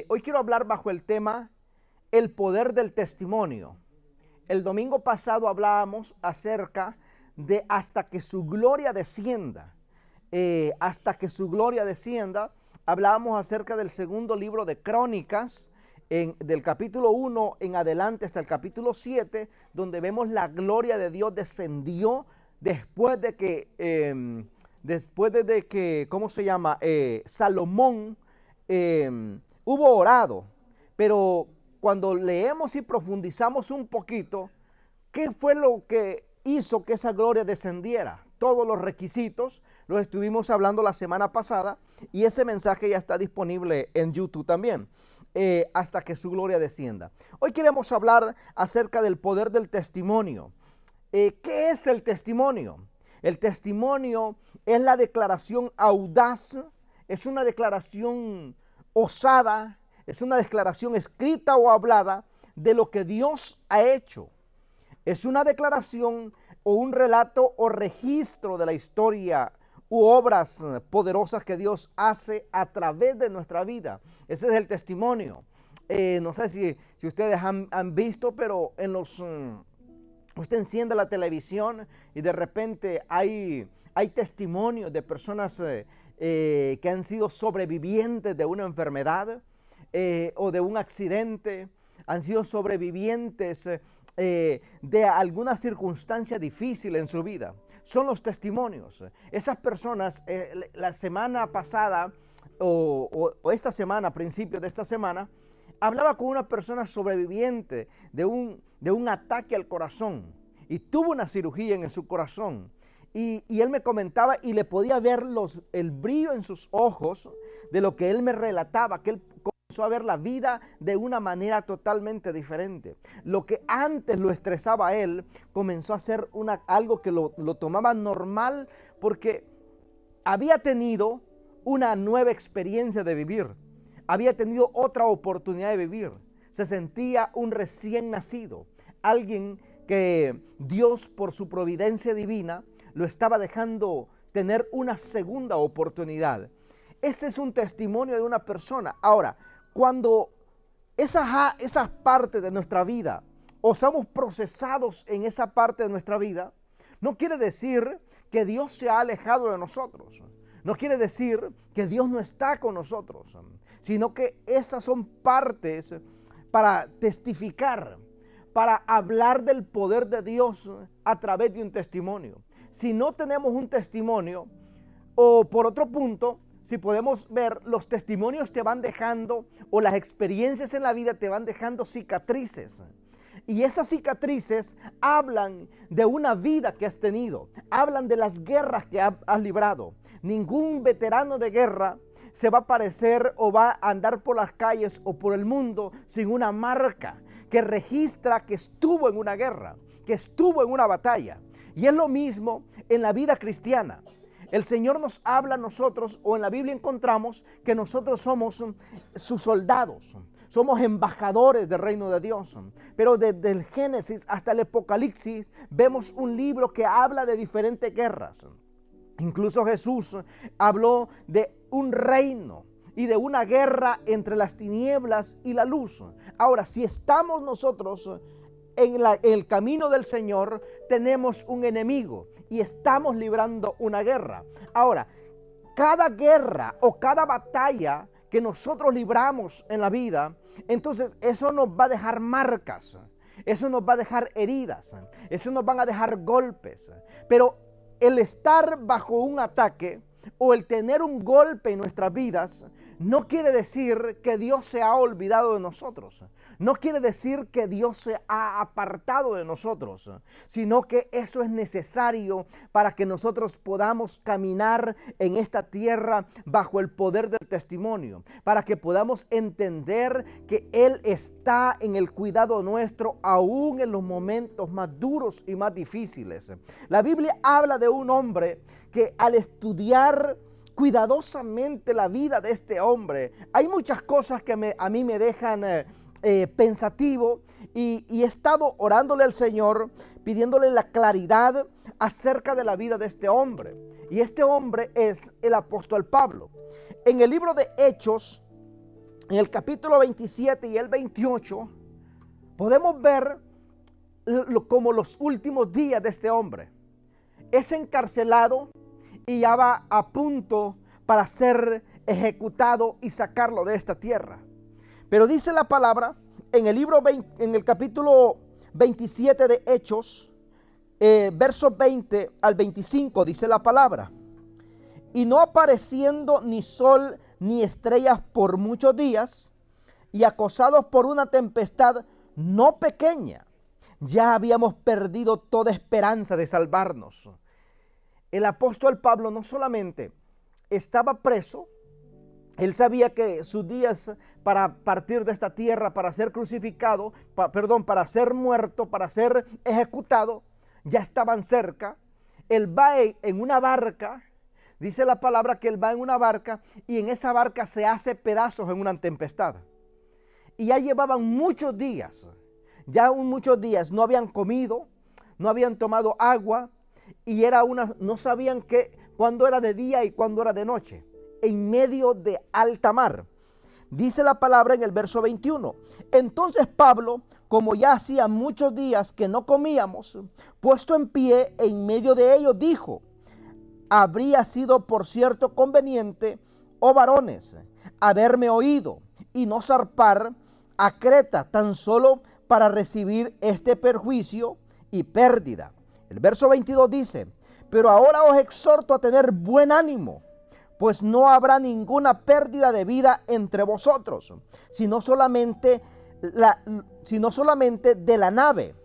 Hoy quiero hablar bajo el tema el poder del testimonio. El domingo pasado hablábamos acerca de hasta que su gloria descienda. Hasta que su gloria descienda, hablábamos acerca del segundo libro de Crónicas, del capítulo 1 en adelante hasta el capítulo 7, donde vemos la gloria de Dios descendió después de que, ¿cómo se llama? Salomón hubo orado. Pero cuando leemos y profundizamos un poquito, ¿qué fue lo que hizo que esa gloria descendiera? Todos los requisitos los estuvimos hablando la semana pasada y ese mensaje ya está disponible en YouTube también. Hasta que su gloria descienda. Hoy queremos hablar acerca del poder del testimonio. ¿Qué es el testimonio? El testimonio es la declaración audaz, es una declaración osada, es una declaración escrita o hablada de lo que Dios ha hecho. Es una declaración o un relato o registro de la historia u obras poderosas que Dios hace a través de nuestra vida. Ese es el testimonio. No sé si ustedes han visto, pero usted enciende la televisión y de repente hay testimonios de personas que han sido sobrevivientes de una enfermedad o de un accidente, han sido sobrevivientes de alguna circunstancia difícil en su vida. Son los testimonios. Esas personas, la semana pasada o esta semana, a principios de esta semana, hablaba con una persona sobreviviente de un ataque al corazón y tuvo una cirugía en su corazón. Y él me comentaba y le podía ver el brillo en sus ojos de lo que él me relataba, que él comenzó a ver la vida de una manera totalmente diferente. Lo que antes lo estresaba a él, comenzó a ser algo que lo tomaba normal porque había tenido una nueva experiencia de vivir. Había tenido otra oportunidad de vivir. Se sentía un recién nacido. Alguien que Dios por su providencia divina lo estaba dejando tener una segunda oportunidad. Ese es un testimonio de una persona. Ahora, cuando esas partes de nuestra vida o somos procesados en esa parte de nuestra vida, no quiere decir que Dios se ha alejado de nosotros. No quiere decir que Dios no está con nosotros, sino que esas son partes para testificar, para hablar del poder de Dios a través de un testimonio. Si no tenemos un testimonio, o por otro punto, si podemos ver, los testimonios te van dejando, o las experiencias en la vida te van dejando cicatrices. Y esas cicatrices hablan de una vida que has tenido, hablan de las guerras que has librado. Ningún veterano de guerra se va a aparecer o va a andar por las calles o por el mundo sin una marca que registra que estuvo en una guerra, que estuvo en una batalla. Y es lo mismo en la vida cristiana. El Señor nos habla a nosotros, o en la Biblia encontramos que nosotros somos sus soldados. Somos embajadores del reino de Dios. Pero desde el Génesis hasta el Apocalipsis vemos un libro que habla de diferentes guerras. Incluso Jesús habló de un reino y de una guerra entre las tinieblas y la luz. Ahora, si estamos nosotros en el camino del Señor, tenemos un enemigo y estamos librando una guerra. Ahora, cada guerra o cada batalla que nosotros libramos en la vida, entonces eso nos va a dejar marcas, eso nos va a dejar heridas, eso nos van a dejar golpes. Pero el estar bajo un ataque o el tener un golpe en nuestras vidas no quiere decir que Dios se ha olvidado de nosotros. No quiere decir que Dios se ha apartado de nosotros, sino que eso es necesario para que nosotros podamos caminar en esta tierra bajo el poder del testimonio, para que podamos entender que Él está en el cuidado nuestro aún en los momentos más duros y más difíciles. La Biblia habla de un hombre que al estudiar cuidadosamente la vida de este hombre, hay muchas cosas que a mí me dejan pensativo y he estado orándole al Señor, pidiéndole la claridad acerca de la vida de este hombre. Y este hombre es el apóstol Pablo. En el libro de Hechos, en el capítulo 27 y el 28, podemos ver como los últimos días de este hombre. Es encarcelado y ya va a punto para ser ejecutado y sacarlo de esta tierra. Pero dice la palabra en el libro en el capítulo 27 de Hechos, versos 20 al 25, dice la palabra: y no apareciendo ni sol ni estrellas por muchos días, y acosados por una tempestad no pequeña, ya habíamos perdido toda esperanza de salvarnos. El apóstol Pablo no solamente estaba preso, él sabía que sus días para partir de esta tierra, para ser crucificado, para ser muerto, para ser ejecutado, ya estaban cerca. Él va en una barca, dice la palabra que él va en una barca y en esa barca se hace pedazos en una tempestad. Y ya llevaban muchos días, no habían comido, no habían tomado agua y no sabían cuándo era de día y cuándo era de noche, en medio de alta mar. Dice la palabra en el verso 21: entonces Pablo, como ya hacía muchos días que no comíamos, puesto en pie en medio de ellos, dijo: habría sido por cierto conveniente, oh varones, haberme oído y no zarpar a Creta tan solo para recibir este perjuicio y pérdida. El verso 22 dice: pero ahora os exhorto a tener buen ánimo, pues no habrá ninguna pérdida de vida entre vosotros, sino solamente de la nave.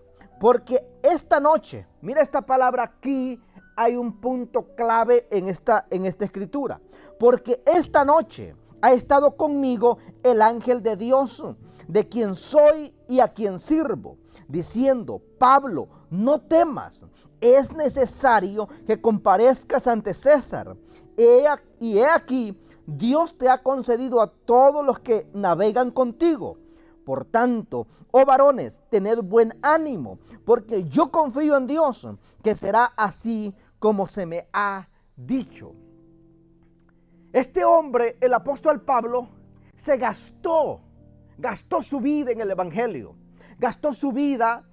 Porque esta noche, mira esta palabra aquí, hay un punto clave en esta escritura. Porque esta noche ha estado conmigo el ángel de Dios, de quien soy y a quien sirvo, diciendo: Pablo, no temas, es necesario que comparezcas ante César. Y he aquí, Dios te ha concedido a todos los que navegan contigo. Por tanto, oh varones, tened buen ánimo, porque yo confío en Dios, que será así como se me ha dicho. Este hombre, el apóstol Pablo, se gastó su vida en el evangelio, gastó su vida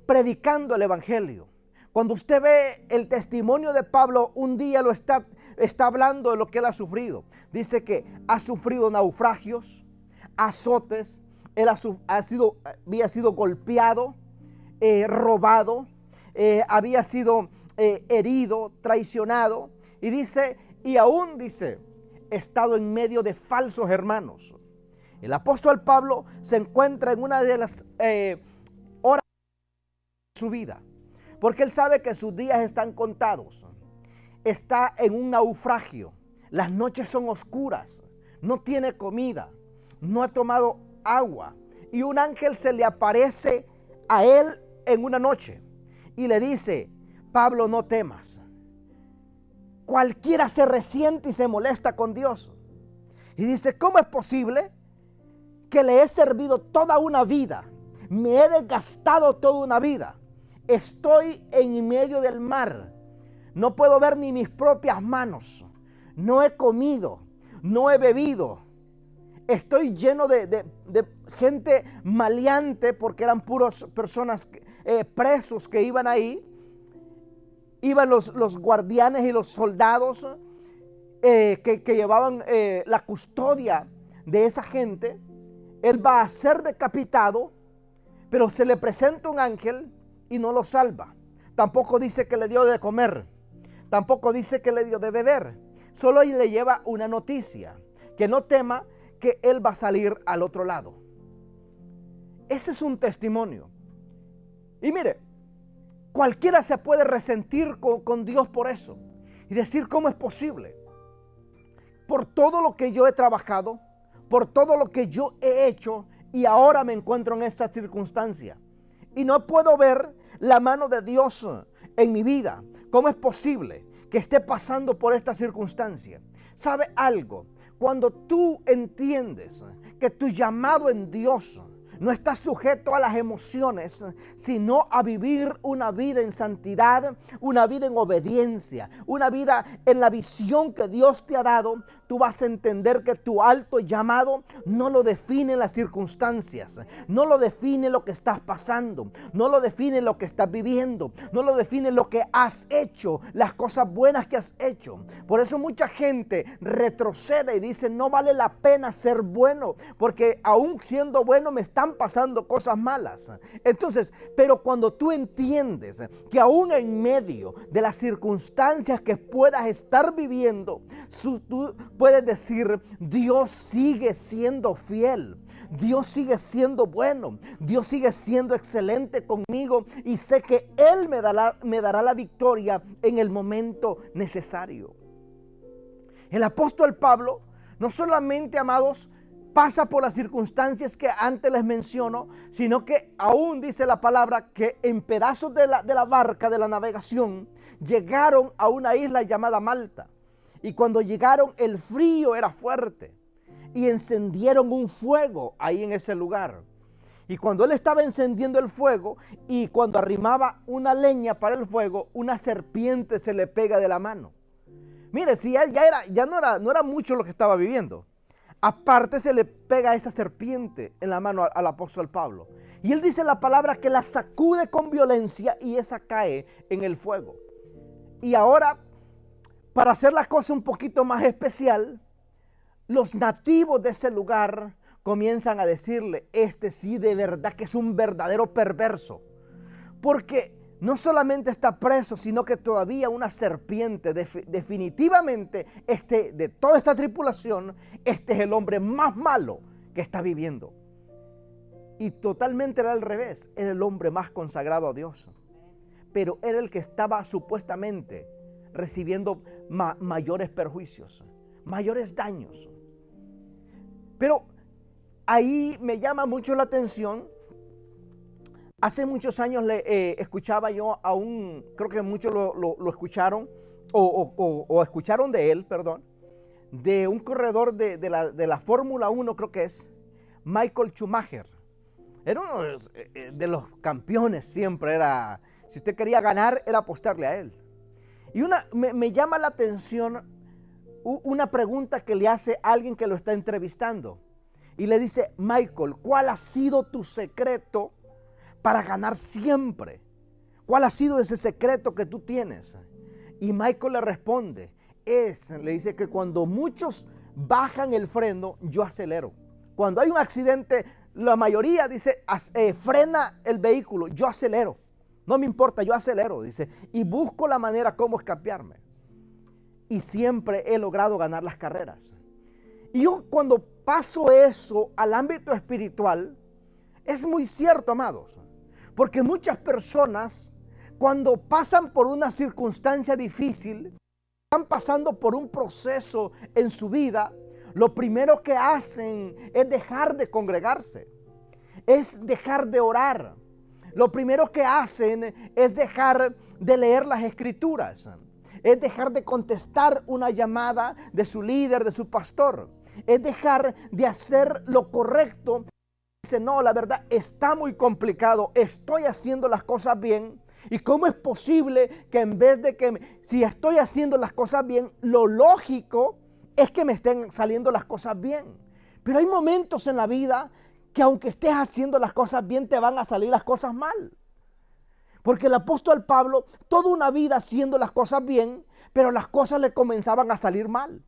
predicando el evangelio. Cuando usted ve el testimonio de Pablo, un día lo está hablando de lo que él ha sufrido. Dice que ha sufrido naufragios, azotes, él había sido golpeado, robado, había sido herido, traicionado. Y dice, y aún dice, he estado en medio de falsos hermanos. El apóstol Pablo se encuentra en una de las horas de su vida, porque él sabe que sus días están contados. Está en un naufragio, las noches son oscuras, no tiene comida, no ha tomado agua, y un ángel se le aparece a él en una noche y le dice: Pablo, no temas. Cualquiera se resiente y se molesta con Dios y dice: ¿cómo es posible que le he servido toda una vida? Me he desgastado toda una vida. Estoy en medio del mar. No puedo ver ni mis propias manos. No he comido, no he bebido. Estoy lleno de gente maleante, porque eran puras personas presos que iban ahí. Iban los guardianes y los soldados que llevaban la custodia de esa gente. Él va a ser decapitado, pero se le presenta un ángel y no lo salva. Tampoco dice que le dio de comer, tampoco dice que le dio de beber. Solo le lleva una noticia: que no tema, que él va a salir al otro lado. Ese es un testimonio. Y mire, cualquiera se puede resentir con Dios por eso y decir: ¿cómo es posible? Por todo lo que yo he trabajado, por todo lo que yo he hecho, y ahora me encuentro en esta circunstancia y no puedo ver la mano de Dios en mi vida. ¿Cómo es posible que esté pasando por esta circunstancia? ¿Sabe algo? Cuando tú entiendes que tu llamado en Dios no está sujeto a las emociones, sino a vivir una vida en santidad, una vida en obediencia, una vida en la visión que Dios te ha dado, tú vas a entender que tu alto llamado no lo define las circunstancias, no lo define lo que estás pasando, no lo define lo que estás viviendo, no lo define lo que has hecho, las cosas buenas que has hecho. Por eso mucha gente retrocede y dice, no vale la pena ser bueno, porque aún siendo bueno me están pasando cosas malas. Entonces, pero cuando tú entiendes que aún en medio de las circunstancias que puedas estar viviendo, tú puedes decir, Dios sigue siendo fiel, Dios sigue siendo bueno, Dios sigue siendo excelente conmigo y sé que Él me dará la victoria en el momento necesario. El apóstol Pablo no solamente, amados, pasa por las circunstancias que antes les menciono, sino que aún dice la palabra que en pedazos de la barca de la navegación llegaron a una isla llamada Malta. Y cuando llegaron el frío era fuerte y encendieron un fuego ahí en ese lugar. Y cuando él estaba encendiendo el fuego y cuando arrimaba una leña para el fuego, una serpiente se le pega de la mano. Mire, si ya no era mucho lo que estaba viviendo. Aparte se le pega esa serpiente en la mano al apóstol Pablo. Y él dice la palabra que la sacude con violencia y esa cae en el fuego. Y ahora, para hacer la cosa un poquito más especial, los nativos de ese lugar comienzan a decirle, este sí de verdad que es un verdadero perverso. Porque no solamente está preso, sino que todavía una serpiente, definitivamente de toda esta tripulación, este es el hombre más malo que está viviendo. Y totalmente era al revés, era el hombre más consagrado a Dios. Pero era el que estaba supuestamente recibiendo mayores perjuicios, mayores daños. Pero ahí me llama mucho la atención. Hace muchos años escuchaba yo a creo que muchos lo escucharon, o escucharon de él, perdón, de un corredor de la Fórmula 1, creo que es, Michael Schumacher. Era uno de los campeones siempre, si usted quería ganar, era apostarle a él. Y me llama la atención una pregunta que le hace alguien que lo está entrevistando. Y le dice, Michael, ¿cuál ha sido tu secreto para ganar siempre? ¿Cuál ha sido ese secreto que tú tienes? Y Michael le responde, le dice que cuando muchos bajan el freno, yo acelero. Cuando hay un accidente, la mayoría dice, frena el vehículo, yo acelero. No me importa, yo acelero, dice, y busco la manera cómo escaparme. Y siempre he logrado ganar las carreras. Y yo cuando paso eso al ámbito espiritual, es muy cierto, amados. Porque muchas personas, cuando pasan por una circunstancia difícil, están pasando por un proceso en su vida, lo primero que hacen es dejar de congregarse, es dejar de orar. Lo primero que hacen es dejar de leer las escrituras, es dejar de contestar una llamada de su líder, de su pastor, es dejar de hacer lo correcto. Dice, no, la verdad está muy complicado, estoy haciendo las cosas bien. ¿Y cómo es posible que en vez de si estoy haciendo las cosas bien, lo lógico es que me estén saliendo las cosas bien? Pero hay momentos en la vida que aunque estés haciendo las cosas bien, te van a salir las cosas mal. Porque el apóstol Pablo, toda una vida haciendo las cosas bien, pero las cosas le comenzaban a salir mal.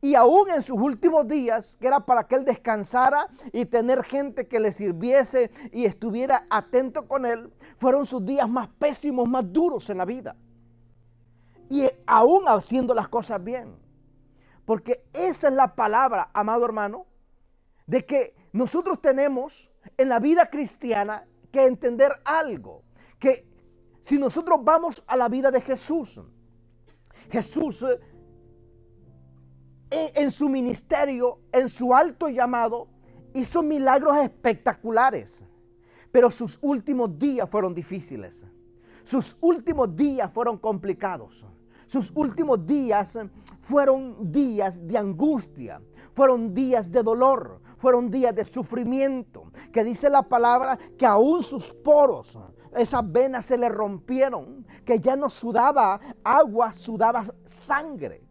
Y aún en sus últimos días, que era para que él descansara y tener gente que le sirviese y estuviera atento con él, fueron sus días más pésimos, más duros en la vida. Y aún haciendo las cosas bien. Porque esa es la palabra, amado hermano, de que nosotros tenemos en la vida cristiana que entender algo. Que si nosotros vamos a la vida de Jesús, Jesús en su ministerio, en su alto llamado, hizo milagros espectaculares. Pero sus últimos días fueron difíciles. Sus últimos días fueron complicados. Sus últimos días fueron días de angustia. Fueron días de dolor. Fueron días de sufrimiento. Que dice la palabra que aún sus poros, esas venas se le rompieron. Que ya no sudaba agua, sudaba sangre.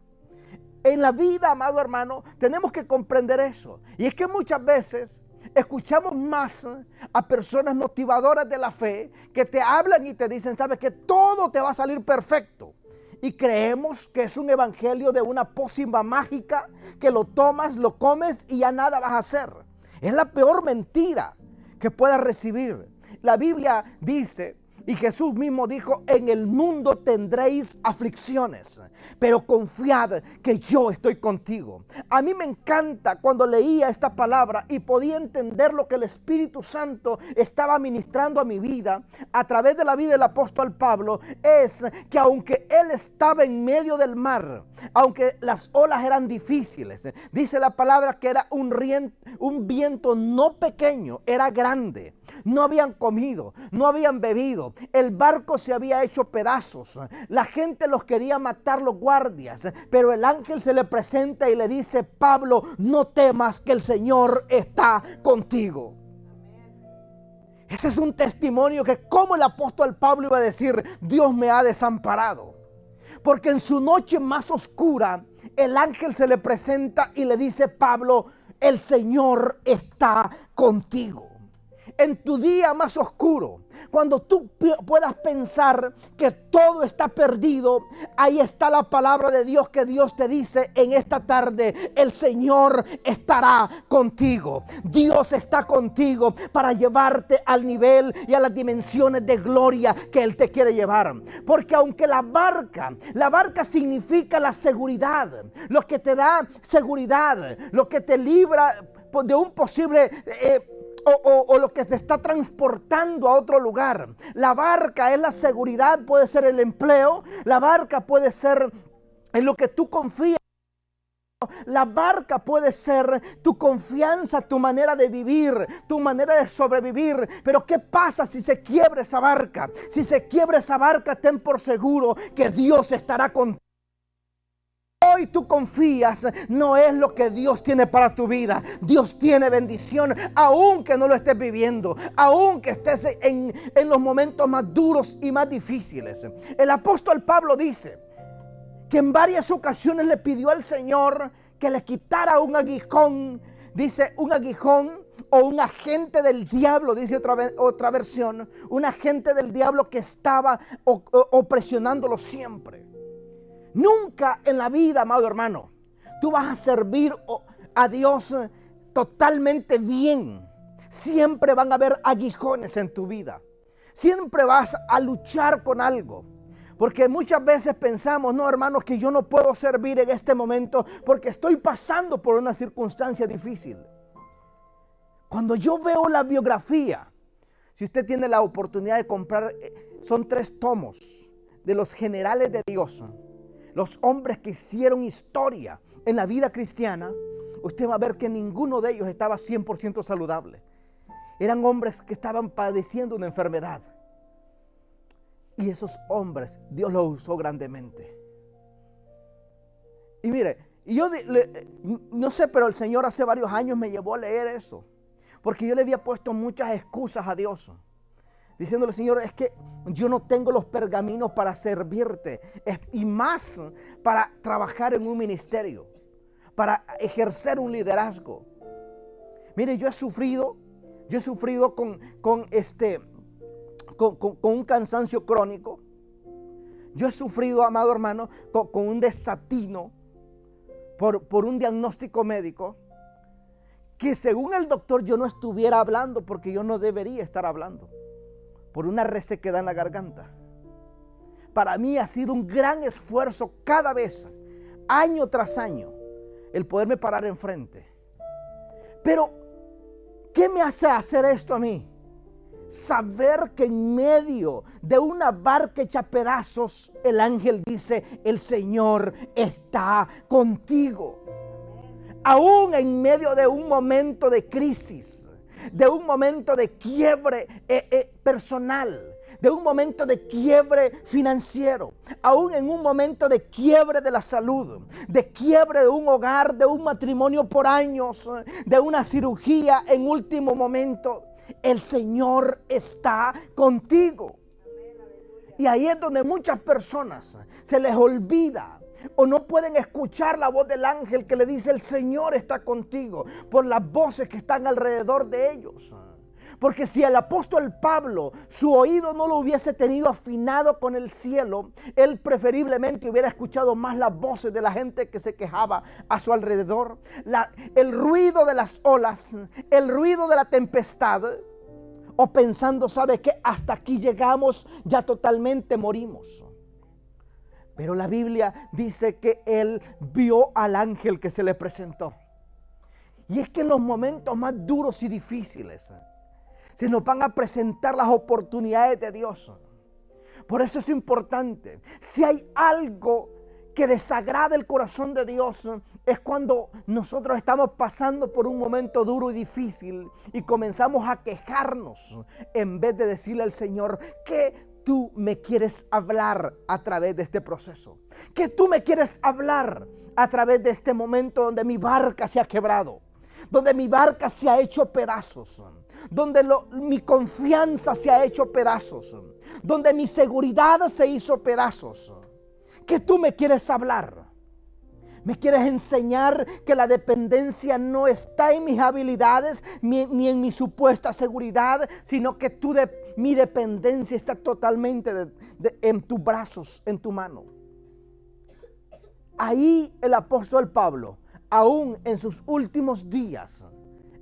En la vida, amado hermano, tenemos que comprender eso. Y es que muchas veces escuchamos más a personas motivadoras de la fe que te hablan y te dicen, sabes que todo te va a salir perfecto. Y creemos que es un evangelio de una pócima mágica que lo tomas, lo comes y ya nada vas a hacer. Es la peor mentira que puedas recibir. La Biblia dice, y Jesús mismo dijo, en el mundo tendréis aflicciones, pero confiad que yo estoy contigo. A mí me encanta cuando leía esta palabra y podía entender lo que el Espíritu Santo estaba ministrando a mi vida a través de la vida del apóstol Pablo. Es que aunque él estaba en medio del mar, aunque las olas eran difíciles, dice la palabra que era un viento no pequeño, era grande. No habían comido, no habían bebido. El barco se había hecho pedazos. La gente los quería matar, los guardias. Pero el ángel se le presenta y le dice, Pablo, no temas, que el Señor está contigo. Ese es un testimonio que como el apóstol Pablo iba a decir, Dios me ha desamparado. Porque en su noche más oscura, el ángel se le presenta y le dice, Pablo, el Señor está contigo. En tu día más oscuro, cuando tú puedas pensar que todo está perdido, ahí está la palabra de Dios que Dios te dice en esta tarde, el Señor estará contigo. Dios está contigo para llevarte al nivel y a las dimensiones de gloria que Él te quiere llevar. Porque aunque la barca significa la seguridad, lo que te da seguridad, lo que te libra de un posible... O lo que te está transportando a otro lugar. La barca es la seguridad, puede ser el empleo. La barca puede ser en lo que tú confías. La barca puede ser tu confianza, tu manera de vivir, tu manera de sobrevivir. Pero ¿qué pasa si se quiebra esa barca? Si se quiebra esa barca, ten por seguro que Dios estará contigo. Hoy tú confías, no es lo que Dios tiene para tu vida. Dios tiene bendición, aunque no lo estés viviendo, aunque estés en los momentos más duros y más difíciles. El apóstol Pablo dice que en varias ocasiones le pidió al Señor que le quitara un aguijón. Dice un aguijón o un agente del diablo, dice otra versión, un agente del diablo que estaba opresionándolo siempre. Nunca en la vida, amado hermano, tú vas a servir a Dios totalmente bien. Siempre van a haber aguijones en tu vida. Siempre vas a luchar con algo. Porque muchas veces pensamos, no, hermanos, que yo no puedo servir en este momento porque estoy pasando por una circunstancia difícil. Cuando yo veo la biografía, si usted tiene la oportunidad de comprar, son 3 tomos de los generales de Dios. Los hombres que hicieron historia en la vida cristiana, usted va a ver que ninguno de ellos estaba 100% saludable. Eran hombres que estaban padeciendo una enfermedad. Y esos hombres, Dios los usó grandemente. Y mire, yo no sé, pero el Señor hace varios años me llevó a leer eso. Porque yo le había puesto muchas excusas a Dios. Diciéndole, Señor, es que yo no tengo los pergaminos para servirte. Y más para trabajar en un ministerio. Para ejercer un liderazgo. Mire, yo he sufrido con un cansancio crónico. Yo he sufrido, amado hermano, con un desatino por un diagnóstico médico. Que según el doctor yo no estuviera hablando porque yo no debería estar hablando. Por una resequedad en la garganta. Para mí ha sido un gran esfuerzo cada vez, año tras año, el poderme parar enfrente. Pero, ¿qué me hace hacer esto a mí? Saber que en medio de una barca hecha pedazos, el ángel dice, el Señor está contigo. Aún en medio de un momento de crisis, de un momento de quiebre personal, de un momento de quiebre financiero, aún en un momento de quiebre de la salud, de quiebre de un hogar, de un matrimonio por años, de una cirugía en último momento, el Señor está contigo. Y ahí es donde muchas personas se les olvida o no pueden escuchar la voz del ángel que le dice: el Señor está contigo, por las voces que están alrededor de ellos. Porque si el apóstol Pablo su oído no lo hubiese tenido afinado con el cielo, él preferiblemente hubiera escuchado más las voces de la gente que se quejaba a su alrededor, el ruido de las olas, el ruido de la tempestad, o pensando: ¿sabe qué? Hasta aquí llegamos, ya totalmente morimos. Pero la Biblia dice que él vio al ángel que se le presentó. Y es que en los momentos más duros y difíciles se nos van a presentar las oportunidades de Dios. Por eso es importante. Si hay algo que desagrada el corazón de Dios, es cuando nosotros estamos pasando por un momento duro y difícil y comenzamos a quejarnos en vez de decirle al Señor: ¿qué tú me quieres hablar a través de este proceso? ¿Qué tú me quieres hablar a través de este momento donde mi barca se ha quebrado? Donde mi barca se ha hecho pedazos, donde mi confianza se ha hecho pedazos, donde mi seguridad se hizo pedazos. ¿Qué tú me quieres hablar? ¿Me quieres enseñar que la dependencia no está en mis habilidades ni en mi supuesta seguridad, sino que mi dependencia está totalmente en tus brazos, en tu mano? Ahí el apóstol Pablo, aún en sus últimos días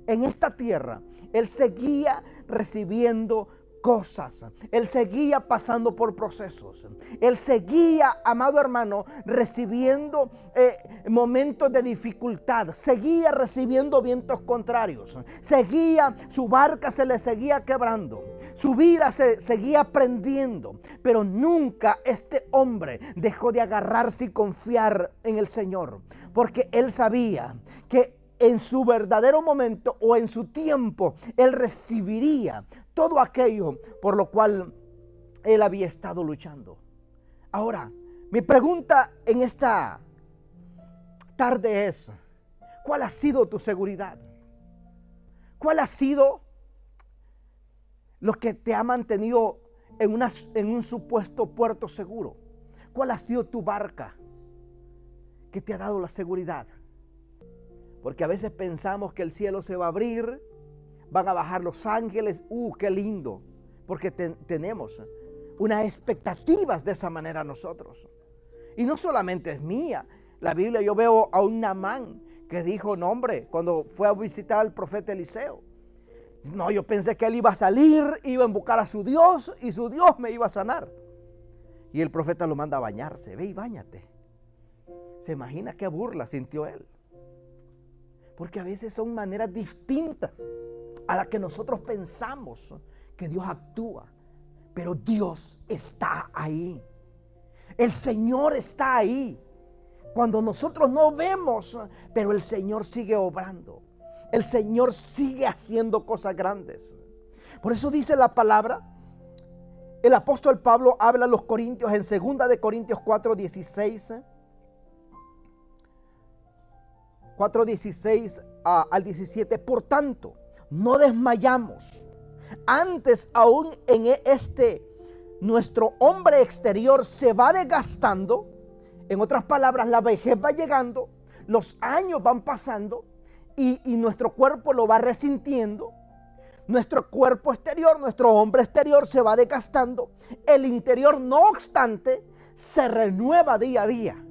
en esta tierra, él seguía recibiendo cosas. Él seguía pasando por procesos. Él seguía, amado hermano, recibiendo momentos de dificultad. Seguía recibiendo vientos contrarios. Su barca se le seguía quebrando. Su vida se seguía prendiendo. Pero nunca este hombre dejó de agarrarse y confiar en el Señor. Porque él sabía que en su verdadero momento o en su tiempo, él recibiría todo aquello por lo cual él había estado luchando. Ahora, mi pregunta en esta tarde es: ¿cuál ha sido tu seguridad? ¿Cuál ha sido lo que te ha mantenido en un supuesto puerto seguro? ¿Cuál ha sido tu barca que te ha dado la seguridad? Porque a veces pensamos que el cielo se va a abrir, van a bajar los ángeles. ¡Qué lindo! Porque tenemos unas expectativas de esa manera nosotros. Y no solamente es mía. La Biblia, yo veo a un Naamán que dijo: no, hombre, cuando fue a visitar al profeta Eliseo, no, yo pensé que él iba a salir, iba a invocar a su Dios y su Dios me iba a sanar. Y el profeta lo manda a bañarse. Ve y báñate. ¿Se imagina qué burla sintió él? Porque a veces son maneras distintas a las que nosotros pensamos que Dios actúa. Pero Dios está ahí. El Señor está ahí. Cuando nosotros no vemos, pero el Señor sigue obrando. El Señor sigue haciendo cosas grandes. Por eso dice la palabra, el apóstol Pablo habla a los corintios en 2 de Corintios 4:16. 4:16 al 17. Por tanto, no desmayamos. Antes aún en nuestro hombre exterior se va desgastando. En otras palabras, la vejez va llegando, los años van pasando y nuestro cuerpo lo va resintiendo. Nuestro cuerpo exterior, nuestro hombre exterior se va desgastando. El interior, no obstante, se renueva día a día.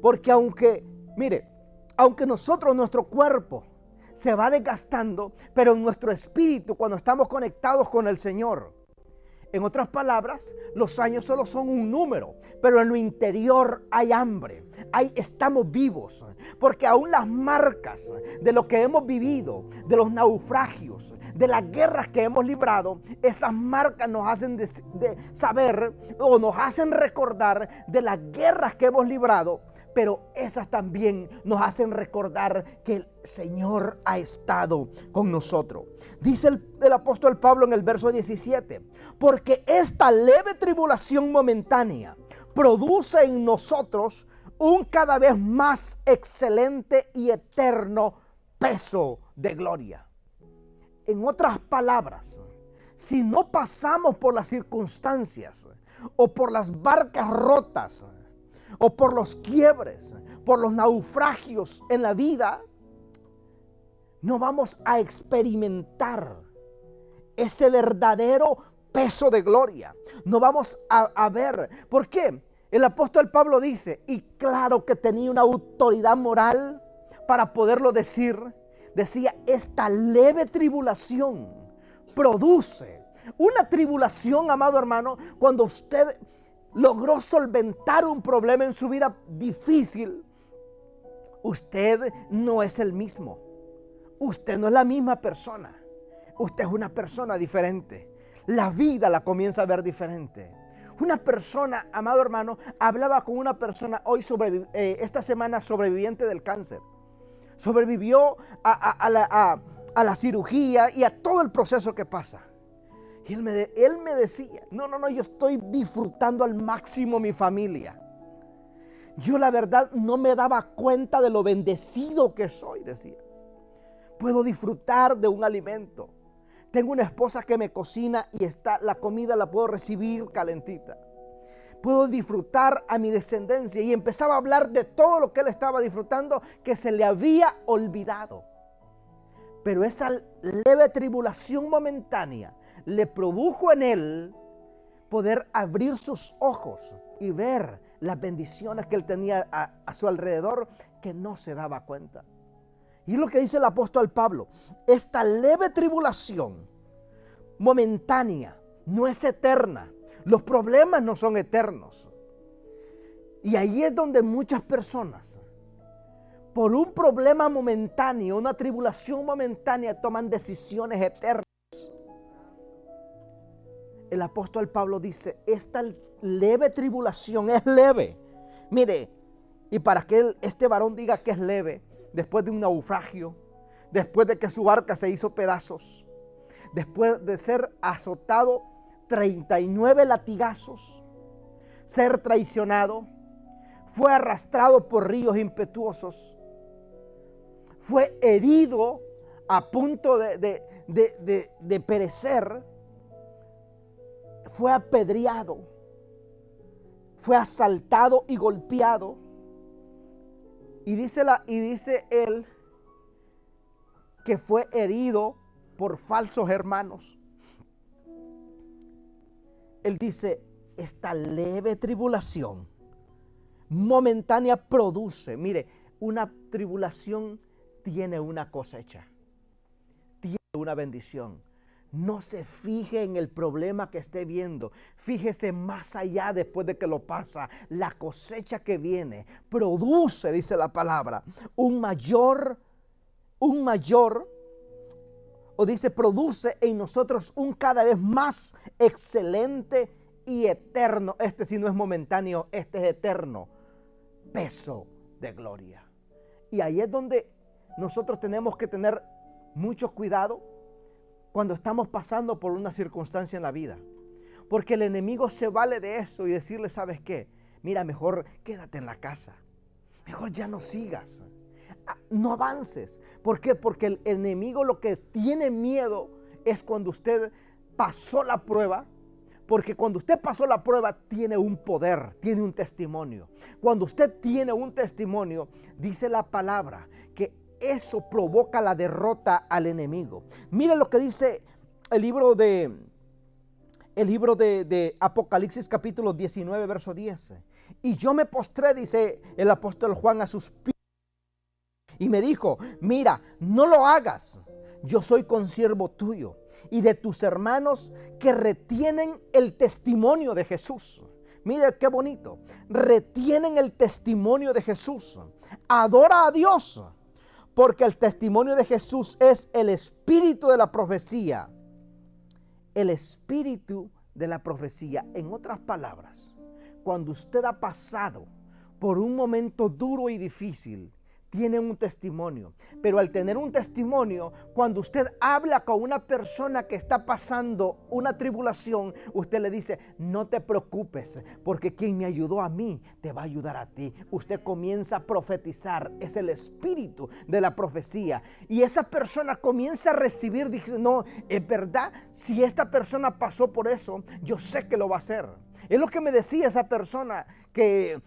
Porque aunque nuestro cuerpo se va desgastando, pero en nuestro espíritu, cuando estamos conectados con el Señor, en otras palabras, los años solo son un número, pero en lo interior hay hambre, estamos vivos, porque aún las marcas de lo que hemos vivido, de los naufragios, de las guerras que hemos librado, esas marcas nos hacen saber o nos hacen recordar de las guerras que hemos librado. Pero esas también nos hacen recordar que el Señor ha estado con nosotros. Dice el apóstol Pablo en el verso 17: porque esta leve tribulación momentánea produce en nosotros un cada vez más excelente y eterno peso de gloria. En otras palabras, si no pasamos por las circunstancias o por las barcas rotas, o por los quiebres, por los naufragios en la vida, no vamos a experimentar ese verdadero peso de gloria. No vamos a ver. ¿Por qué? El apóstol Pablo dice, y claro que tenía una autoridad moral para poderlo decir, decía, esta leve tribulación produce una tribulación, amado hermano, cuando usted logró solventar un problema en su vida difícil, usted no es el mismo. Usted no es la misma persona. Usted es una persona diferente. La vida la comienza a ver diferente. Una persona, amado hermano, hablaba con una persona hoy esta semana sobreviviente del cáncer. Sobrevivió a la cirugía y a todo el proceso que pasa. Y él me decía, no, yo estoy disfrutando al máximo mi familia. Yo la verdad no me daba cuenta de lo bendecido que soy, decía. Puedo disfrutar de un alimento. Tengo una esposa que me cocina y la comida la puedo recibir calentita. Puedo disfrutar a mi descendencia. Y empezaba a hablar de todo lo que él estaba disfrutando que se le había olvidado. Pero esa leve tribulación momentánea le produjo en él poder abrir sus ojos y ver las bendiciones que él tenía a su alrededor que no se daba cuenta. Y es lo que dice el apóstol Pablo. Esta leve tribulación momentánea no es eterna. Los problemas no son eternos. Y ahí es donde muchas personas, por un problema momentáneo, una tribulación momentánea, toman decisiones eternas. El apóstol Pablo dice, esta leve tribulación es leve. Mire, y para que este varón diga que es leve, después de un naufragio, después de que su barca se hizo pedazos, después de ser azotado 39 latigazos, ser traicionado, fue arrastrado por ríos impetuosos, fue herido a punto de perecer, fue apedreado, fue asaltado y golpeado. Y dice él que fue herido por falsos hermanos. Él dice, esta leve tribulación momentánea produce. Mire, una tribulación tiene una cosecha, tiene una bendición. No se fije en el problema que esté viendo. Fíjese más allá después de que lo pasa. La cosecha que viene produce, dice la palabra, produce en nosotros un cada vez más excelente y eterno. Este sí no es momentáneo, este es eterno. Peso de gloria. Y ahí es donde nosotros tenemos que tener mucho cuidado cuando estamos pasando por una circunstancia en la vida. Porque el enemigo se vale de eso y decirle, ¿sabes qué? Mira, mejor quédate en la casa. Mejor ya no sigas. No avances. ¿Por qué? Porque el enemigo lo que tiene miedo es cuando usted pasó la prueba. Porque cuando usted pasó la prueba tiene un poder, tiene un testimonio. Cuando usted tiene un testimonio, dice la palabra que eso provoca la derrota al enemigo. Miren lo que dice el libro de Apocalipsis capítulo 19, verso 10. Y yo me postré, dice el apóstol Juan, a sus pies. Y me dijo, mira, no lo hagas. Yo soy consiervo tuyo y de tus hermanos que retienen el testimonio de Jesús. Mira qué bonito. Retienen el testimonio de Jesús. Adora a Dios. Porque el testimonio de Jesús es el espíritu de la profecía. El espíritu de la profecía. En otras palabras, cuando usted ha pasado por un momento duro y difícil, tiene un testimonio. Pero al tener un testimonio, cuando usted habla con una persona que está pasando una tribulación, usted le dice, no te preocupes, porque quien me ayudó a mí, te va a ayudar a ti. Usted comienza a profetizar, es el espíritu de la profecía. Y esa persona comienza a recibir, dice, no, es verdad, si esta persona pasó por eso, yo sé que lo va a hacer. Es lo que me decía esa persona que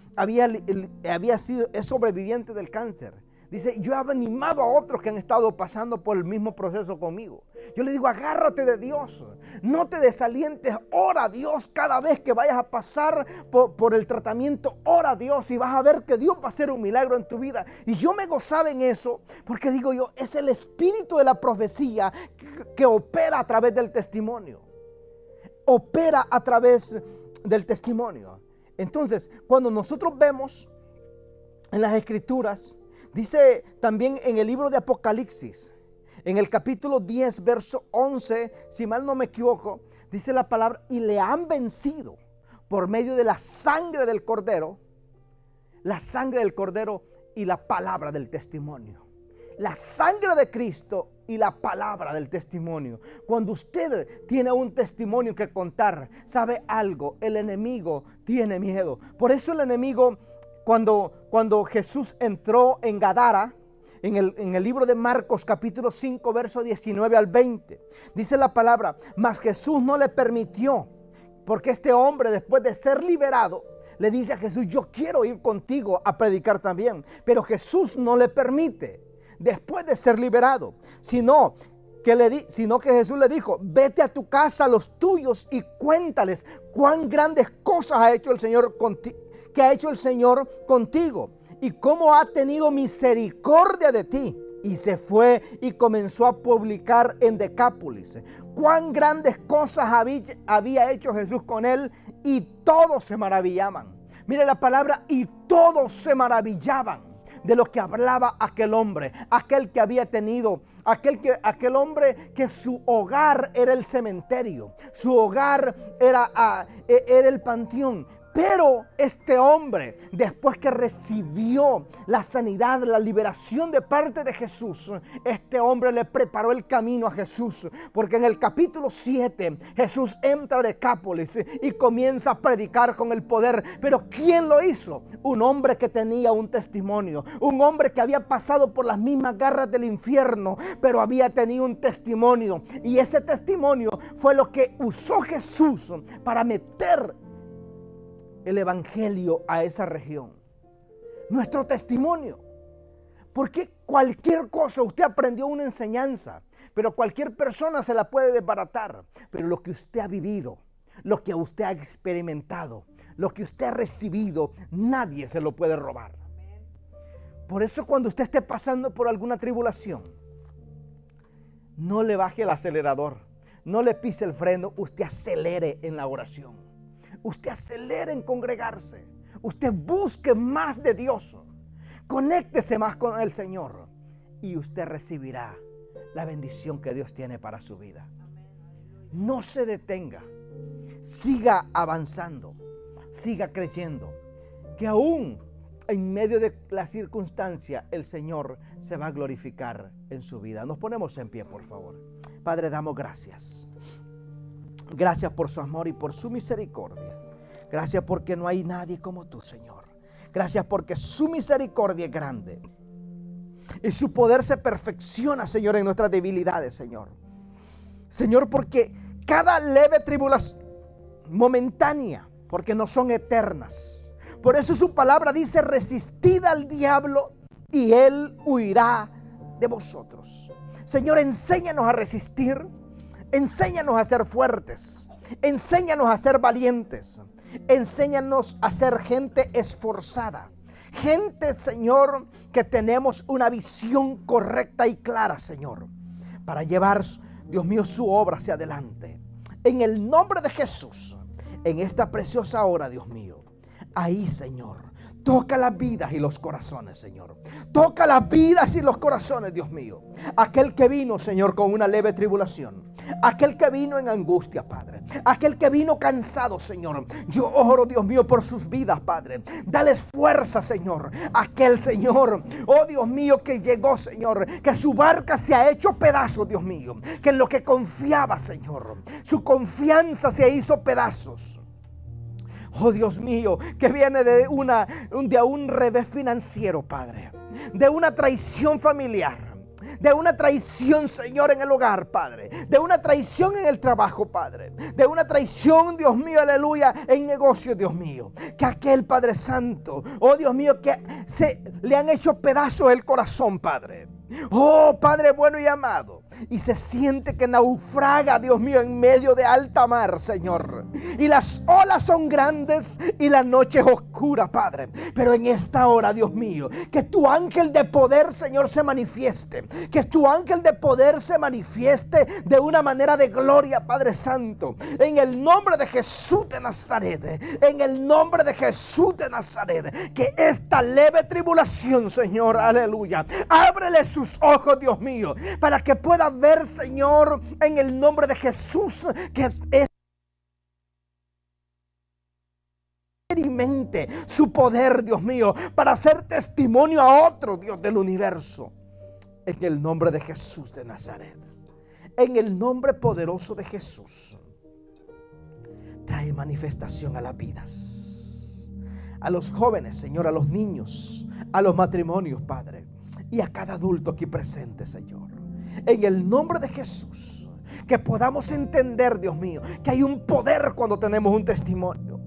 es sobreviviente del cáncer. Dice, yo he animado a otros que han estado pasando por el mismo proceso conmigo. Yo le digo, agárrate de Dios. No te desalientes, ora a Dios cada vez que vayas a pasar por el tratamiento. Ora a Dios y vas a ver que Dios va a hacer un milagro en tu vida. Y yo me gozaba en eso porque digo yo, es el espíritu de la profecía que opera a través del testimonio. Opera a través del testimonio. Entonces, cuando nosotros vemos en las escrituras, dice también en el libro de Apocalipsis, en el capítulo 10, verso 11, si mal no me equivoco, dice la palabra, y le han vencido por medio de la sangre del cordero y la palabra del testimonio. La sangre de Cristo y la palabra del testimonio. Cuando usted tiene un testimonio que contar, ¿sabe algo? El enemigo tiene miedo. Por eso el enemigo, cuando Jesús entró en Gadara, en el libro de Marcos capítulo 5 verso 19 al 20, dice la palabra, mas Jesús no le permitió, porque este hombre, después de ser liberado, le dice a Jesús, yo quiero ir contigo a predicar también. Pero Jesús no le permite, después de ser liberado, sino que Jesús le dijo, vete a tu casa a los tuyos y cuéntales cuán grandes cosas ha hecho el Señor contigo y cómo ha tenido misericordia de ti. Y se fue y comenzó a publicar en Decápolis cuán grandes cosas había hecho Jesús con él, y todos se maravillaban. Mire la palabra, y todos se maravillaban de lo que hablaba aquel hombre, aquel hombre que su hogar era el cementerio, su hogar era el panteón. Pero este hombre, después que recibió la sanidad, la liberación de parte de Jesús, este hombre le preparó el camino a Jesús. Porque en el capítulo 7, Jesús entra a Decápolis y comienza a predicar con el poder. Pero ¿quién lo hizo? Un hombre que tenía un testimonio. Un hombre que había pasado por las mismas garras del infierno, pero había tenido un testimonio. Y ese testimonio fue lo que usó Jesús para meter el evangelio a esa región. Nuestro testimonio. Porque cualquier cosa, usted aprendió una enseñanza, pero cualquier persona se la puede desbaratar. Pero lo que usted ha vivido, lo que usted ha experimentado, lo que usted ha recibido, nadie se lo puede robar. Por eso cuando usted esté pasando por alguna tribulación, no le baje el acelerador, no le pise el freno, usted acelere en la oración. Usted acelere en congregarse. Usted busque más de Dios. Conéctese más con el Señor. Y usted recibirá la bendición que Dios tiene para su vida. No se detenga. Siga avanzando. Siga creciendo. Que aún en medio de la circunstancia, el Señor se va a glorificar en su vida. Nos ponemos en pie, por favor. Padre, damos gracias. Gracias por su amor y por su misericordia. Gracias porque no hay nadie como tú, Señor. Gracias porque su misericordia es grande. Y su poder se perfecciona, Señor, en nuestras debilidades, Señor. Señor, porque cada leve tribulación momentánea, porque no son eternas. Por eso su palabra dice, resistid al diablo y él huirá de vosotros. Señor, enséñanos a resistir. Enséñanos a ser fuertes. Enséñanos a ser valientes. Enséñanos a ser gente esforzada. Gente, Señor, que tenemos una visión correcta y clara, Señor, para llevar, Dios mío, su obra hacia adelante. En el nombre de Jesús, en esta preciosa hora, Dios mío, ahí, Señor, toca las vidas y los corazones, Señor. Toca las vidas y los corazones, Dios mío. Aquel que vino, Señor, con una leve tribulación. Aquel que vino en angustia, Padre. Aquel que vino cansado, Señor. Yo oro, Dios mío, por sus vidas, Padre. Dales fuerza, Señor. Aquel, Señor, oh Dios mío, que llegó, Señor, que su barca se ha hecho pedazos, Dios mío. Que en lo que confiaba, Señor, su confianza se hizo pedazos. Oh Dios mío, que viene de un revés financiero, Padre. De una traición familiar. de una traición, Señor, en el hogar, Padre, de una traición en el trabajo, Padre, de una traición, Dios mío, aleluya, en negocio, Dios mío, que aquel Padre Santo, oh Dios mío, que le han hecho pedazos el corazón, Padre. Oh Padre bueno y amado, y se siente que naufraga, Dios mío, en medio de alta mar, Señor, y las olas son grandes y la noche es oscura, Padre. Pero en esta hora, Dios mío, que tu ángel de poder, Señor, se manifieste, que tu ángel de poder se manifieste de una manera de gloria, Padre Santo, en el nombre de Jesús de Nazaret, en el nombre de Jesús de Nazaret. Que esta leve tribulación, Señor, aleluya, ábrele sus ojos, Dios mío, para que pueda ver, Señor, en el nombre de Jesús, que experimente su poder, Dios mío, para hacer testimonio a otro, Dios del universo. En el nombre de Jesús de Nazaret, en el nombre poderoso de Jesús, trae manifestación a las vidas, a los jóvenes, Señor, a los niños, a los matrimonios, Padre, y a cada adulto aquí presente, Señor. En el nombre de Jesús, que podamos entender, Dios mío, que hay un poder cuando tenemos un testimonio.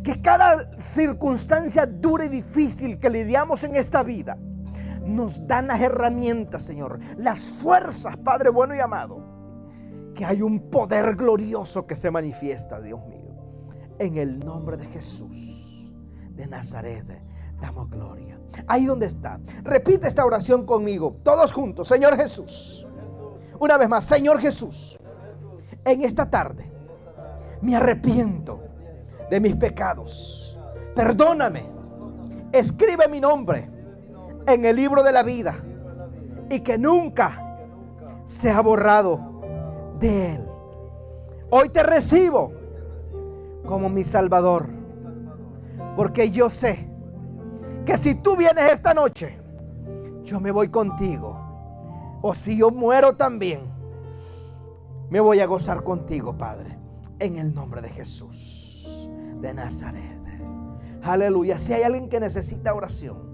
Que cada circunstancia dura y difícil que lidiamos en esta vida nos dan las herramientas, Señor, las fuerzas, Padre bueno y amado. Que hay un poder glorioso que se manifiesta, Dios mío. En el nombre de Jesús de Nazaret, damos gloria. Ahí donde está, repite esta oración conmigo, todos juntos. Señor Jesús, una vez más, Señor Jesús, en esta tarde me arrepiento de mis pecados. Perdóname, escribe mi nombre en el libro de la vida y que nunca sea borrado de él. Hoy te recibo como mi Salvador, porque yo sé que si tú vienes esta noche, yo me voy contigo. O si yo muero también, me voy a gozar contigo, Padre, en el nombre de Jesús de Nazaret. Aleluya. Si hay alguien que necesita oración,